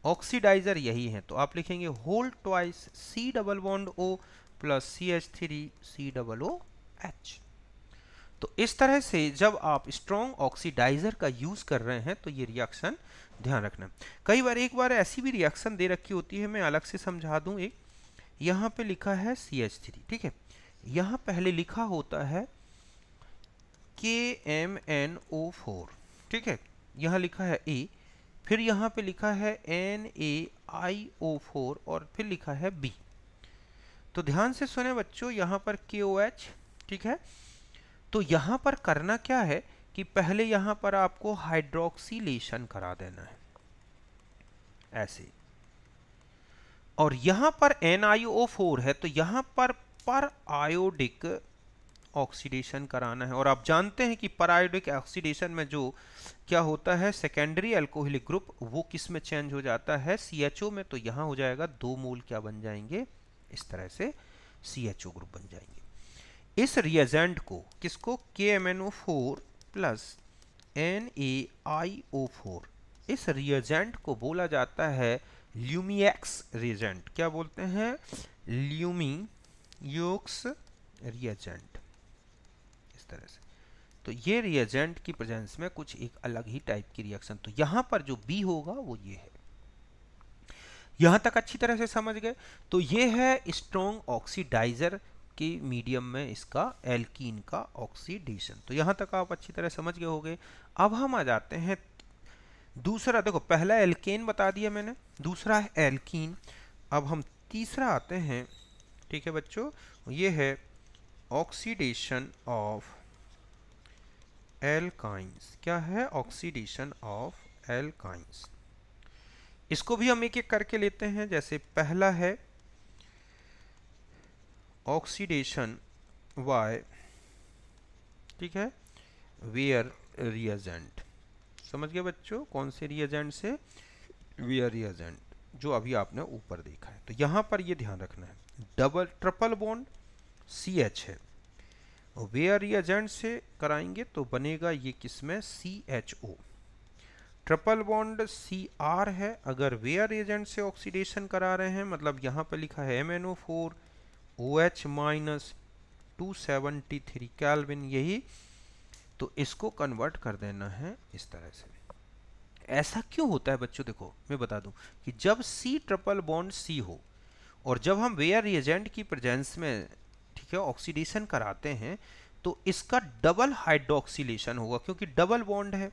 Speaker 1: ऑक्सीडाइजर यही है, तो आप लिखेंगे whole twice C double bond O plus CH3 COOH। तो इस तरह से जब आप स्ट्रॉन्ग ऑक्सीडाइजर का यूज कर रहे हैं तो ये रिएक्शन ध्यान रखना। कई बार एक बार ऐसी भी रिएक्शन दे रखी होती है, मैं अलग से समझा दूं। एक यहाँ पे लिखा है CH3, ठीक है, यहाँ पहले लिखा होता है KMnO4, ठीक है, यहाँ लिखा है A, फिर यहाँ पे लिखा है NaIO4 और फिर लिखा है B। तो ध्यान से सुने बच्चों, यहाँ पर KOH, ठीक है, तो यहाँ पर करना क्या है कि पहले यहाँ पर आपको हाइड्रोक्सिलेशन करा देना है ऐसे, और यहाँ पर NiO4 है तो यहाँ पर आयोडिक ऑक्सीडेशन कराना है। और आप जानते हैं कि परायोडिक ऑक्सीडेशन में जो क्या होता है, सेकेंडरी अल्कोहलिक ग्रुप वो किस में चेंज हो जाता है, CHO में, तो यहाँ हो जाएगा 2 मोल क्या बन जाएंगे, इस तरह से CHO ग्रुप बन जाएंगे। इस रिएजेंट को, किसको, KMnO4 प्लस NaIO4, इस रिएजेंट को बोला जाता है ल्यूमिएक्स रिएजेंट। क्या बोलते हैं, ल्यूमिएक्स रिएजेंट, इस तरह से। तो ये रिएजेंट की प्रेजेंस में कुछ एक अलग ही टाइप की रिएक्शन, तो यहां पर जो B होगा वो ये है। यहां तक अच्छी तरह से समझ गए? तो ये है स्ट्रॉन्ग ऑक्सीडाइजर के मीडियम में इसका एल्कीन का ऑक्सीडेशन। तो यहां तक आप अच्छी तरह समझ गए होंगे। अब हम आ जाते हैं दूसरा, देखो पहला एल्केन बता दिया मैंने, दूसरा है एल्कीन। अब हम तीसरा आते हैं, ठीक है बच्चों, ये है ऑक्सीडेशन ऑफ एल्काइंस। क्या है, ऑक्सीडेशन ऑफ एल्काइंस। इसको भी हम एक एक करके लेते हैं। जैसे पहला है ऑक्सीडेशन वाई, ठीक है, वेयर रिएजेंट। समझ गए बच्चों, कौन से रिएजेंट से, वेयर रिएजेंट, जो अभी आपने ऊपर देखा है। तो यहां पर ये ध्यान रखना है, ट्रिपल बॉन्ड CH है, वेयर रिएजेंट से कराएंगे तो बनेगा ये किसमें, CHO। ट्रिपल बॉन्ड Cr है, अगर वेयर रिएजेंट से ऑक्सीडेशन करा रहे हैं, मतलब यहाँ पर लिखा है MnO4 OH माइनस 273 केल्विन, यही, तो इसको कन्वर्ट कर देना है इस तरह से। ऐसा क्यों होता है बच्चों, देखो मैं बता दूं कि जब C ट्रिपल बॉन्ड C हो और जब हम वेयर रिएजेंट की प्रेजेंस में, ठीक है, ऑक्सीडेशन कराते हैं, तो इसका डबल हाइड्रोक्सिलेशन होगा, क्योंकि डबल बॉन्ड है।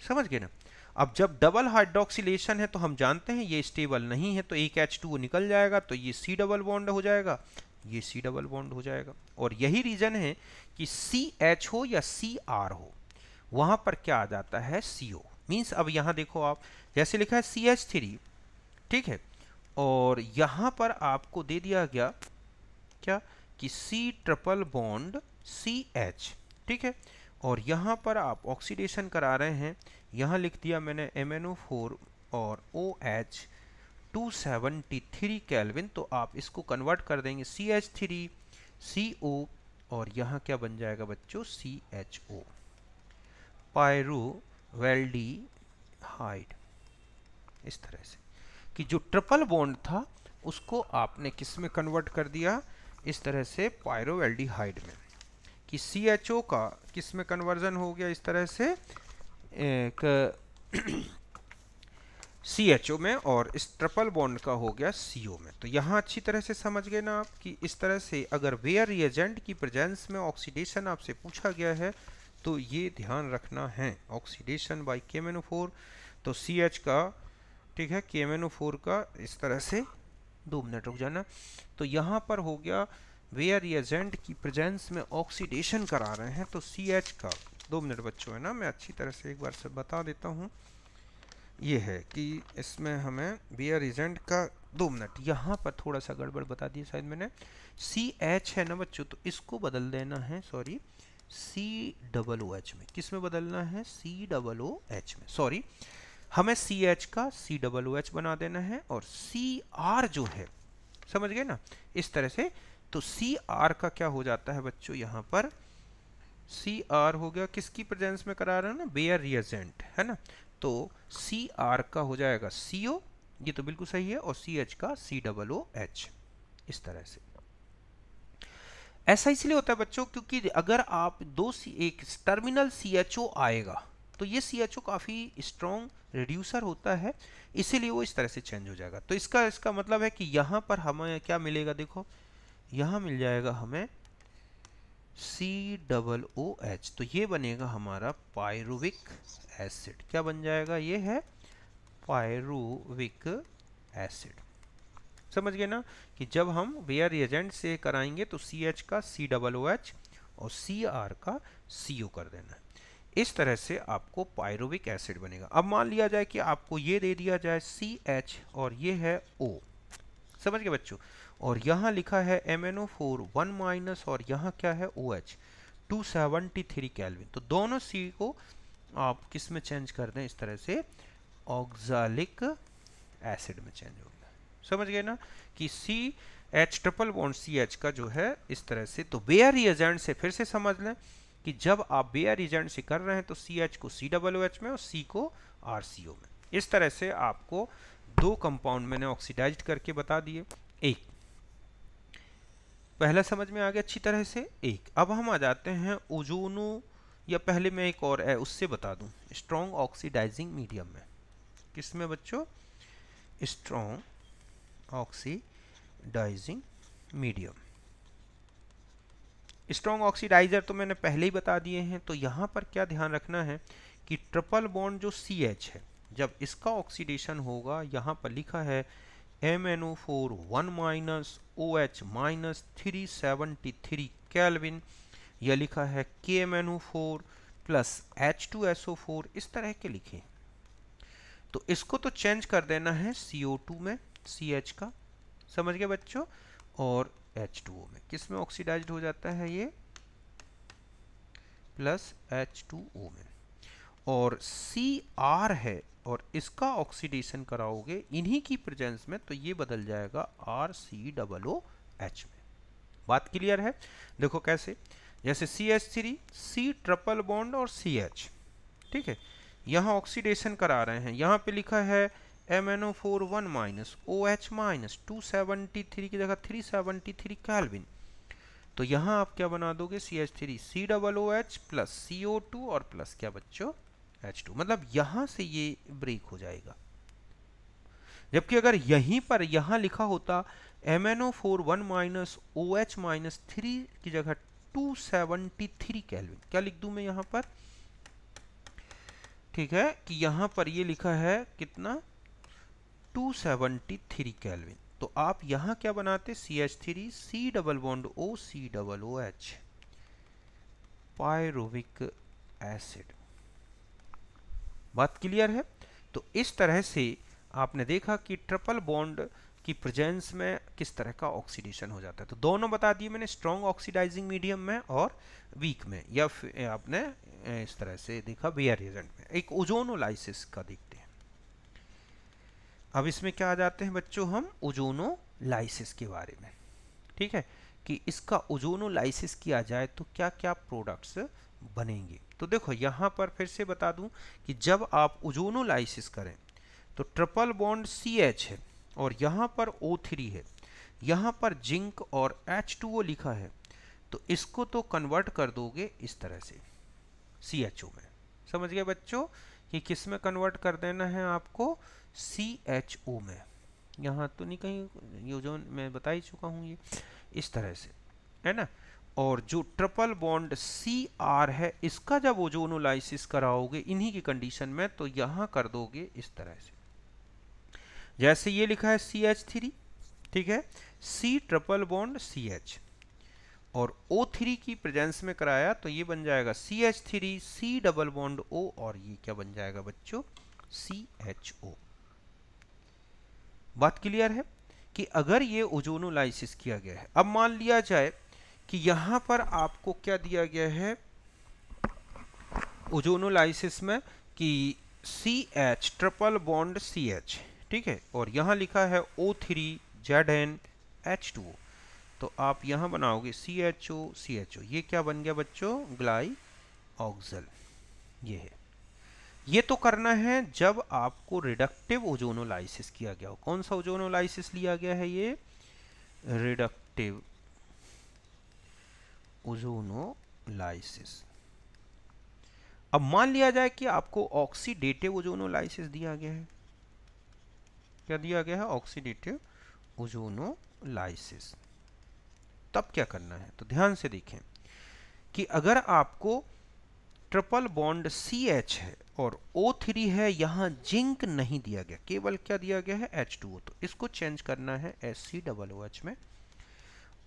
Speaker 1: समझ गए ना? अब जब डबल हाइड्रोक्सिलेशन है तो हम जानते हैं ये स्टेबल नहीं है, तो एक H2O निकल जाएगा, तो ये C डबल बॉन्ड हो जाएगा, ये C डबल बॉन्ड हो जाएगा। और यही रीजन है कि CH हो या CR हो, वहां पर क्या आ जाता है, CO। मीन्स अब यहां देखो आप, जैसे लिखा है CH3, ठीक है, और यहां पर आपको दे दिया गया क्या कि C ट्रिपल बॉन्ड CH, ठीक है, और यहां पर आप ऑक्सीडेशन करा रहे हैं, यहां लिख दिया मैंने MnO4 और OH 273 केल्विन। तो आप इसको कन्वर्ट कर देंगे CH3CO और यहाँ क्या बन जाएगा बच्चों, CHO, पायरोवेल्डिहाइड। इस तरह से कि जो ट्रिपल बॉन्ड था उसको आपने किस में कन्वर्ट कर दिया, इस तरह से पायरोवेल्डिहाइड में, कि CHO का किस में कन्वर्जन हो गया, इस तरह से एक CHO में, और इस ट्रिपल बॉन्ड का हो गया CO में। तो यहाँ अच्छी तरह से समझ गए ना आप कि इस तरह से अगर वेयर रिएजेंट की प्रेजेंस में ऑक्सीडेशन आपसे पूछा गया है तो ये ध्यान रखना है, ऑक्सीडेशन बाय KMnO4, तो CH का, ठीक है, KMnO4 का, इस तरह से 2 मिनट रुक जाना। तो यहाँ पर हो गया वेयर रिएजेंट की प्रेजेंस में ऑक्सीडेशन करा रहे हैं तो CH का, 2 मिनट बच्चों है ना, मैं अच्छी तरह से एक बार से बता देता हूँ। ये है कि इसमें हमें वेयर रिएजेंट का, 2 मिनट, यहाँ पर थोड़ा सा गड़बड़ बता दिया शायद मैंने, CH है ना बच्चों, तो इसको बदल देना है, सॉरी, COOH में। किस में बदलना है, COOH में, सॉरी, हमें CH का COOH बना देना है, और CR जो है, समझ गए ना, इस तरह से। तो CR का क्या हो जाता है बच्चों, यहाँ पर CR हो गया, किसकी प्रेजेंस में करा रहे हैं ना, वेयर रिएजेंट, है ना, तो CR का हो जाएगा CO, ये तो बिल्कुल सही है, और CH का COOH, इस तरह से। ऐसा इसलिए होता है बच्चों क्योंकि अगर आप एक टर्मिनल CHO आएगा तो ये CHO काफ़ी स्ट्रॉन्ग रिड्यूसर होता है, इसीलिए वो इस तरह से चेंज हो जाएगा। तो इसका मतलब है कि यहाँ पर हमें क्या मिलेगा, देखो यहाँ मिल जाएगा हमें COOH, तो ये बनेगा हमारा पायरुविक एसिड। क्या बन जाएगा, ये है पायरुविक एसिड। समझ गए ना कि जब हम वेयर रिएजेंट से कराएंगे तो CH का COOH और CR का CO कर देना है। इस तरह से आपको पायरुविक एसिड बनेगा। अब मान लिया जाए कि आपको ये दे दिया जाए CH और ये है O, समझ गए बच्चों, और यहाँ लिखा है MnO4 1- और यहाँ क्या है OH 273 केल्विन। तो दोनों C को आप किस में चेंज कर दें, इस तरह से ऑक्सालिक एसिड में चेंज हो गया। समझ गए ना कि CH ट्रिपल बॉन्ड CH का जो है इस तरह से। तो वेयर रिएजेंट से फिर से समझ लें कि जब आप वेयर रिएजेंट से कर रहे हैं तो CH को COOH में और C को RCO में। इस तरह से आपको 2 कंपाउंड मैंने ऑक्सीडाइज्ड करके बता दिए। एक पहला समझ में आ गया अच्छी तरह से। एक अब हम आ जाते हैं ओजोनो, या पहले मैं एक और है उससे बता दूं, स्ट्रॉन्ग ऑक्सीडाइजिंग मीडियम में। किसमें बच्चों, strong oxidising medium. Strong oxidiser तो मैंने पहले ही बता दिए हैं। तो यहाँ पर क्या ध्यान रखना है कि ट्रिपल बॉन्ड जो CH है, जब इसका ऑक्सीडेशन होगा, यहाँ पर लिखा है MnO4 1- OH -373 केल्विन, यह लिखा है KMnO4 प्लस H2SO4, इस तरह के लिखे। तो इसको तो चेंज कर देना है CO2 में, CH का, समझ गए बच्चों, और H2O में। किस में ऑक्सीडाइज्ड हो जाता है ये, प्लस H2O में। और CR है और इसका ऑक्सीडेशन कराओगे इन्हीं की प्रेजेंस में तो ये बदल जाएगा RCOOH में। बात क्लियर है। देखो कैसे, जैसे CH3 C ट्रिपल बॉन्ड और CH, ठीक है, यहाँ ऑक्सीडेशन करा रहे हैं, यहाँ पे लिखा है MnO4 1- OH -273 की जगह 373 केल्विन। तो यहाँ आप क्या बना दोगे, CH3 COOH प्लस CO2 और प्लस क्या बच्चों H2, मतलब यहाँ से ये ब्रेक हो जाएगा। जबकि अगर यहीं पर यहाँ लिखा होता MnO4 1- OH -3 की जगह 273 केल्विन, क्या लिख दूं मैं यहाँ पर, ठीक है, कि यहाँ पर ये लिखा है कितना 273 केल्विन। तो आप यहाँ क्या बनाते, CH3 C double bond O COOH, pyruvic acid. बात क्लियर है। तो इस तरह से आपने देखा कि ट्रिपल बॉन्ड की प्रेजेंस में किस तरह का ऑक्सीडेशन हो जाता है। तो दोनों बता दिए मैंने, स्ट्रॉन्ग ऑक्सीडाइजिंग मीडियम में और वीक में, या फिर आपने इस तरह से देखा वेयर रिएजेंट में। एक ओजोनोलाइसिस का देखते हैं। अब इसमें क्या आ जाते हैं बच्चों, हम ओजोनोलाइसिस के बारे में, ठीक है, कि इसका ओजोनोलाइसिस किया जाए तो क्या क्या प्रोडक्ट्स बनेंगे। तो देखो यहाँ पर फिर से बता दूं कि जब आप ओजोनोलाइसिस करें तो ट्रिपल बॉन्ड CH है और यहाँ पर O3 है, यहाँ पर जिंक और H2O लिखा है, तो इसको तो कन्वर्ट कर दोगे इस तरह से CHO में। समझ गए बच्चों कि किस में कन्वर्ट कर देना है आपको, CHO में। यहाँ तो नहीं कहीं, ये जो मैं बता ही चुका हूँ, ये इस तरह से है ना। और जो ट्रिपल बॉन्ड Cr है, इसका जब ओजोनोलाइसिस कराओगे इन्हीं की कंडीशन में, तो यहाँ कर दोगे इस तरह से, जैसे ये लिखा है CH3, ठीक है, C ट्रिपल बॉन्ड CH और O3 की प्रेजेंस में कराया तो ये बन जाएगा CH3 C double bond O और ये क्या बन जाएगा बच्चों, CHO। बात क्लियर है कि अगर ये ओजोनोलाइसिस किया गया है, अब मान लिया जाए कि यहां पर आपको क्या दिया गया है ओजोनोलाइसिस में कि CH ट्रिपल बॉन्ड CH, ठीक है, और यहां लिखा है O3 ZnH2O, तो आप यहां बनाओगे CHO CHO, ये क्या बन गया बच्चों, ग्लाई ऑक्सल। ये है, ये तो करना है जब आपको रिडक्टिव ओजोनोलाइसिस किया गया हो। कौन सा ओजोनोलाइसिस लिया गया है, ये रिडक्टिव ओजोनोलाइसिस। अब मान लिया जाए कि आपको ऑक्सीडेटिव ओजोनोलाइसिस दिया गया है, क्या दिया गया है, ऑक्सीडेटिव ओजोनोलाइसिस। तब क्या करना है, तो ध्यान से देखें कि अगर आपको ट्रिपल बॉन्ड CH है और O3 है, यहां जिंक नहीं दिया गया, केवल क्या दिया गया है, H2O, तो इसको चेंज करना है SCOOH में,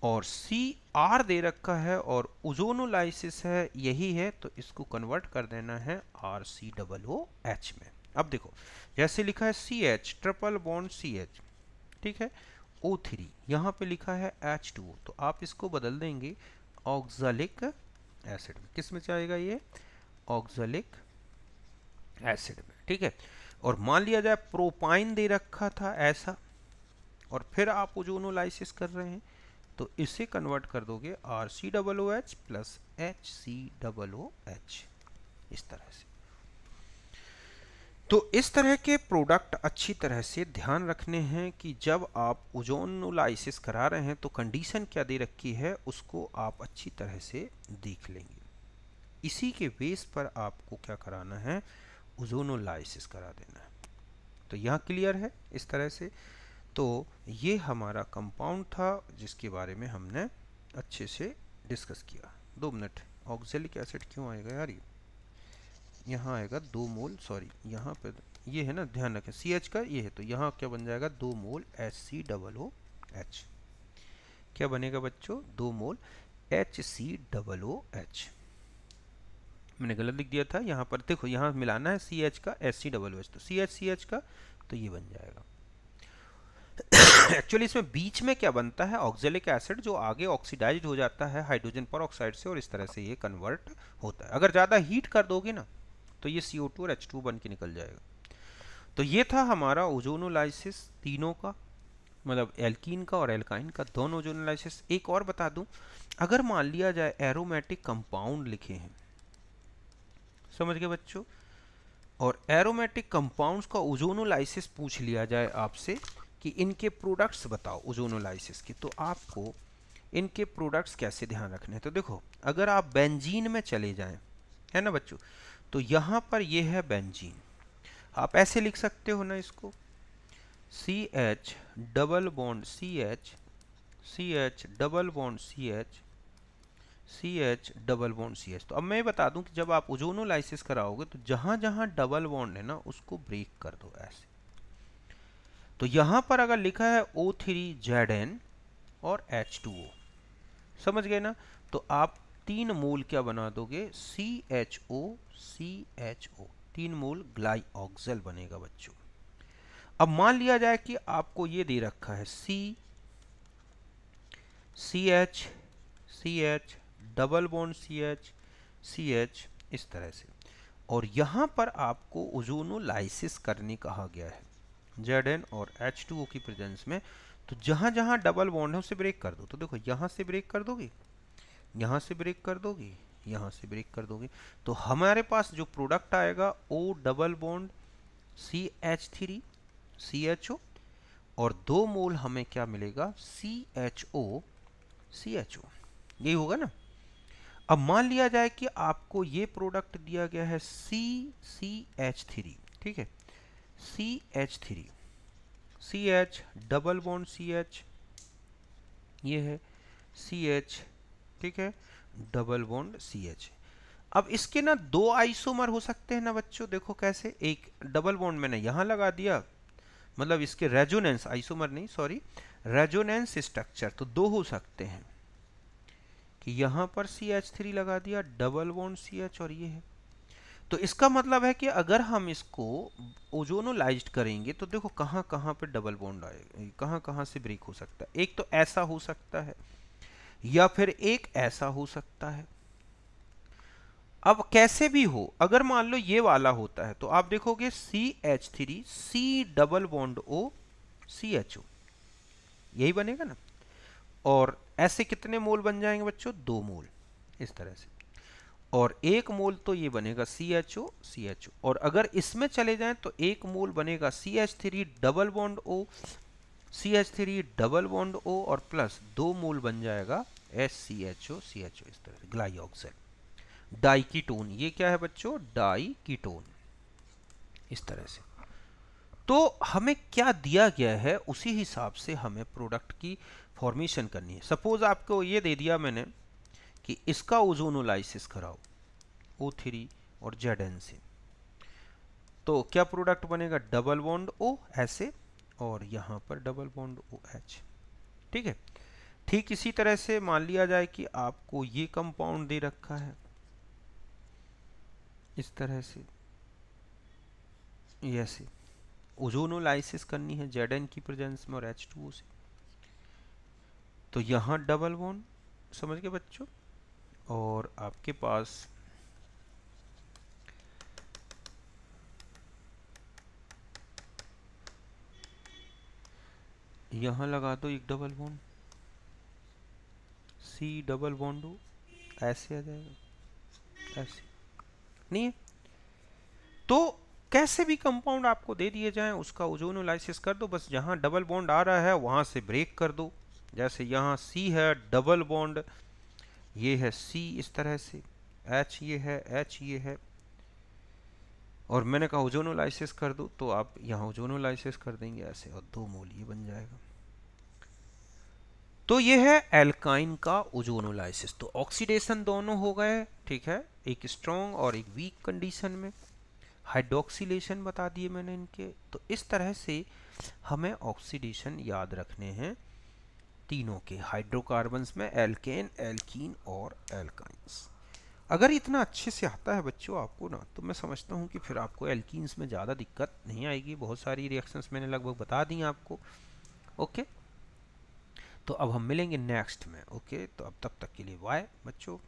Speaker 1: और Cr दे रखा है और ओजोनोलाइसिस है यही है, तो इसको कन्वर्ट कर देना है RCOOH में। अब देखो जैसे लिखा है CH ट्रिपल बॉन्ड CH, ठीक है, O3 यहाँ पे लिखा है H2O, तो आप इसको बदल देंगे ऑक्सैलिक एसिड में। किस में जाएगा ये, ऑक्सैलिक एसिड में, ठीक है। और मान लिया जाए प्रोपाइन दे रखा था ऐसा, और फिर आप ओजोनोलाइसिस कर रहे हैं, तो इसे कन्वर्ट कर दोगे RCOOH प्लस HCOOH, इस तरह से। तो इस तरह के प्रोडक्ट अच्छी तरह से ध्यान रखने हैं कि जब आप ओजोनोलाइसिस करा रहे हैं तो कंडीशन क्या दे रखी है उसको आप अच्छी तरह से देख लेंगे। इसी के बेस पर आपको क्या कराना है, ओजोनोलाइसिस करा देना है। तो यहाँ क्लियर है इस तरह से। तो ये हमारा कंपाउंड था जिसके बारे में हमने अच्छे से डिस्कस किया। 2 मिनट, ऑक्सैलिक एसिड क्यों आएगा यार, यहाँ आएगा 2 मोल, सॉरी यहाँ पे ये है ना, ध्यान रखें CH का ये है, तो यहाँ क्या बन जाएगा 2 मोल HCOOH। क्या बनेगा बच्चों, 2 मोल HCOOH। मैंने गलत लिख दिया था, यहाँ पर देखो यहाँ मिलाना है CH का HCOOH, तो CH का, तो ये बन जाएगा। एक्चुअली इसमें बीच में क्या बनता है, ऑक्सैलिक एसिड जो आगे ऑक्सीडाइज्ड हो जाता है हाइड्रोजन पर ऑक्साइड से, और इस तरह से ये कन्वर्ट होता है। अगर ज़्यादा हीट कर दोगे ना तो ये CO2 और H2 बन के निकल जाएगा। तो ये था हमारा ओजोनोलाइसिस तीनों का, मतलब एल्कीन का और एल्काइन का दोनों ओजोनोलाइसिस। एक और बता दूं, अगर मान लिया जाए एरोमेटिक कंपाउंड लिखे हैं, समझ गए बच्चों, और एरोमेटिक कंपाउंड्स का ओजोनोलाइसिस पूछ लिया जाए आपसे कि इनके प्रोडक्ट्स बताओ ओजोनोलाइसिस के, तो आपको इनके प्रोडक्ट्स कैसे ध्यान रखने हैं। तो देखो अगर आप बेंजीन में चले जाएं, है ना बच्चों, तो यहाँ पर ये है बेंजीन, आप ऐसे लिख सकते हो ना इसको, CH double bond CH, CH double bond CH, CH double bond CH। तो अब मैं बता दूं कि जब आप ओजोनोलाइसिस कराओगे तो जहां जहां डबल बॉन्ड है ना उसको ब्रेक कर दो ऐसे। तो यहां पर अगर लिखा है O3Zn और H2O, समझ गए ना, तो आप 3 मोल क्या बना दोगे, CHO CHO, 3 मोल ग्लाइऑक्सल बनेगा बच्चों। अब मान लिया जाए कि आपको ये दे रखा है CH CH double bond CH CH, इस तरह से, और यहां पर आपको ओजोनोलाइसिस करने कहा गया है। Zn और H2O की प्रेजेंस में। तो जहां जहां डबल बॉन्ड है उसे ब्रेक कर दो। तो देखो यहां से ब्रेक कर दोगे, यहां से ब्रेक कर दोगे, यहां से ब्रेक कर दोगे, तो हमारे पास जो प्रोडक्ट आएगा O double bond CH3 CHO, और 2 मोल हमें क्या मिलेगा CHO CHO, यही होगा ना। अब मान लिया जाए कि आपको ये प्रोडक्ट दिया गया है CH3, ठीक है, CH3 CH double bond CH, ये है CH, ठीक है, डबल बॉन्ड CH। अब इसके ना 2 आइसोमर हो सकते हैं ना बच्चों, देखो कैसे, एक डबल बॉन्ड मैंने यहां लगा दिया, मतलब इसके रेजोनेंस, आइसोमर नहीं सॉरी, रेजोनेंस स्ट्रक्चर तो 2 हो सकते हैं कि यहां पर CH3 लगा दिया डबल बॉन्ड CH, और ये है। तो इसका मतलब है कि अगर हम इसको ओजोनोलाइज्ड करेंगे तो देखो कहां कहां पे डबल बॉन्ड आएगा, कहां कहां से ब्रेक हो सकता है। एक तो ऐसा हो सकता है, या फिर एक ऐसा हो सकता है। अब कैसे भी हो, अगर मान लो ये वाला होता है तो आप देखोगे CH3 C double bond O CHO, यही बनेगा ना। और ऐसे कितने मोल बन जाएंगे बच्चों, 2 मोल इस तरह से, और 1 मोल तो ये बनेगा CHO CHO, और अगर इसमें चले जाएं तो 1 मोल बनेगा CH3 double bond O CH3 double bond O, और प्लस 2 मोल बन जाएगा SCHO CHO, इस तरह से ग्लाइऑक्साइड डाइकीटोन। ये क्या है बच्चों, डाइकीटोन, इस तरह से। तो हमें क्या दिया गया है उसी हिसाब से हमें प्रोडक्ट की फॉर्मेशन करनी है। सपोज आपको ये दे दिया मैंने कि इसका ओजोनोलाइसिस कराओ O3 और Zn से, तो क्या प्रोडक्ट बनेगा, डबल बॉन्ड O ऐसे, और यहां पर डबल बॉन्ड OH, ठीक है। ठीक इसी तरह से मान लिया जाए कि आपको ये कंपाउंड दे रखा है इस तरह से, ऐसे ओजोनोलाइसिस करनी है Zn की प्रेजेंस में और H2O से, तो यहां डबल बॉन्ड, समझ गए बच्चों, और आपके पास यहां लगा दो एक double bond C double bond O, ऐसे आ जाएगा, ऐसे नहीं है। तो कैसे भी कंपाउंड आपको दे दिए जाएं उसका ओजोनोलाइसिस कर दो, बस जहां डबल बॉन्ड आ रहा है वहां से ब्रेक कर दो। जैसे यहाँ C है डबल बॉन्ड, ये है C इस तरह से, H ये है, H ये है, और मैंने कहा ओजोनोलाइसिस कर दो, तो आप यहाँ ओजोनोलाइसिस कर देंगे ऐसे, और 2 मोल ये बन जाएगा। तो ये है एल्काइन का ओजोनोलाइसिस। तो ऑक्सीडेशन दोनों हो गए, ठीक है, एक स्ट्रॉन्ग और एक वीक कंडीशन में। हाइड्रोक्सिलेशन बता दिए मैंने इनके। तो इस तरह से हमें ऑक्सीडेशन याद रखने हैं तीनों के, हाइड्रोकार्बन्स में एल्केन, एल्कीन और एल्काइंस। अगर इतना अच्छे से आता है बच्चों आपको ना, तो मैं समझता हूँ कि फिर आपको एल्कीन्स में ज़्यादा दिक्कत नहीं आएगी। बहुत सारी रिएक्शंस मैंने लगभग बता दी आपको। ओके, तो अब हम मिलेंगे नेक्स्ट में। ओके, तो अब तब तक के लिए बाय बच्चों।